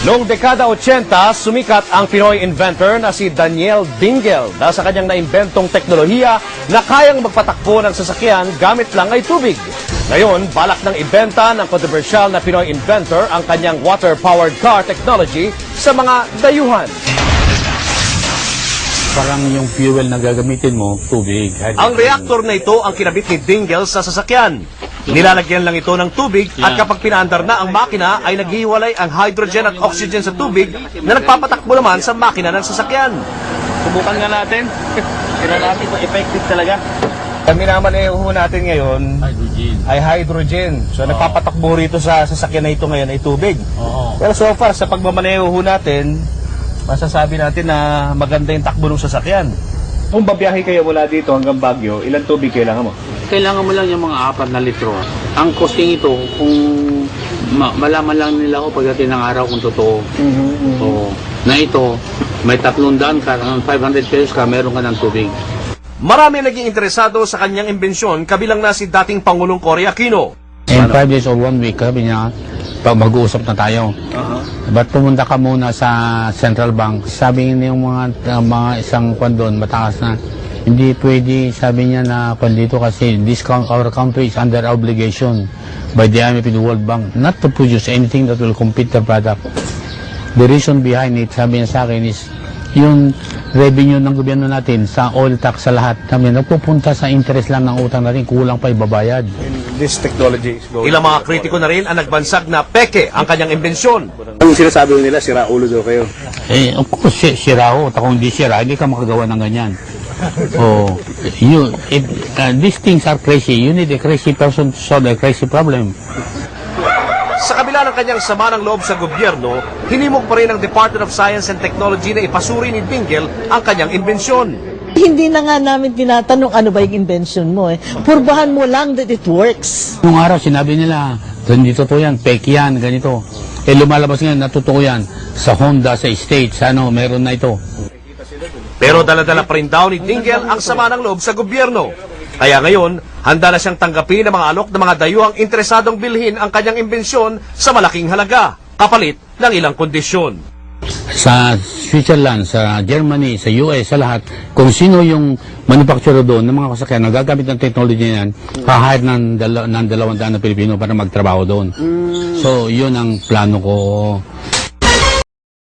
Noong dekada 80, sumikat ang Pinoy inventor na si Daniel Dingle dahil sa kanyang naimbentong teknolohiya na kayang magpatakbo ng sasakyan gamit lang ay tubig. Ngayon, balak ng ibenta ng kontrobersyal na Pinoy inventor ang kanyang water-powered car technology sa mga dayuhan. Parang yung fuel na gagamitin mo, tubig. Ang reaktor na ito ang kinabit ni Dingle sa sasakyan. Nilalagyan lang ito ng tubig at kapag pinaandar na ang makina ay naghihiwalay ang hydrogen at oxygen sa tubig na nagpapatakbo naman sa makina ng sasakyan. Subukan nga natin. Tignan natin kung effective talaga. Ang minamaneho natin ngayon Hydrogen. ay hydrogen. So nagpapatakbo rito sa sasakyan na ito ngayon ay tubig. Oo. Pero so far sa pagmamaneho natin, masasabi natin na maganda yung takbo ng sasakyan. Kung babiyahe kayo mula dito hanggang Baguio, ilang tubig kailangan mo? Kailangan mo lang yung mga 4 na litro. Ang costing ito, kung malaman lang nila ako pagdating ng araw kung totoo. So, na ito, may 300 ka, 500 pesos ka, meron ka ng tubig. Marami naging interesado sa kanyang imbensyon, kabilang na si dating Pangulong Cory Aquino. In 5 days or 1 week, sabi niya, mag-uusap na tayo. Ba't pumunta ka muna sa Central Bank? Sabi niya yung mga isang kwan doon, mataas na. Hindi pwede, sabi niya na kwan dito kasi our country is under obligation by the IMF and the World Bank not to produce anything that will compete the product. The reason behind it, sabi niya sa akin is, yung revenue ng gobyerno natin sa oil tax sa lahat, sabi niya, nagpupunta sa interest lang ng utang natin, kulang pa ibabayad. This technology is going. Ilang mga kritiko na rin ang nagbansag na peke ang kanyang imbensyon. Ang sinasabi nila, sira ulo daw kayo. Of course, sira ho. Kung hindi sira, hindi ka makagawa ng ganyan. So, these things are crazy. You need a crazy person to solve a crazy problem. Sa kabila ng kanyang sama ng loob sa gobyerno, hinimok pa rin ng Department of Science and Technology na ipasuri ni Dingle ang kanyang imbensyon. Hindi na nga namin tinatanong ano ba yung invention mo eh. Purbahan mo lang that it works. Nung araw, sinabi nila, hindi totoo yan, fake yan, ganito. Lumalabas ngayon, natotoo yan. Sa Honda, sa States, meron na ito. Pero dala-dala pa rin daw ni Dingle ang sama ng loob sa gobyerno. Kaya ngayon, handa na siyang tanggapin ng mga alok ng mga dayuhang interesadong bilhin ang kanyang imbensyon sa malaking halaga, kapalit ng ilang kondisyon. Sa Switzerland, sa Germany, sa US, sa lahat, kung sino yung manufacturer doon ng mga kasakyan na gagamit ng technology na yan, hahire ng 200 na Pilipino para magtrabaho doon. So, yun ang plano ko.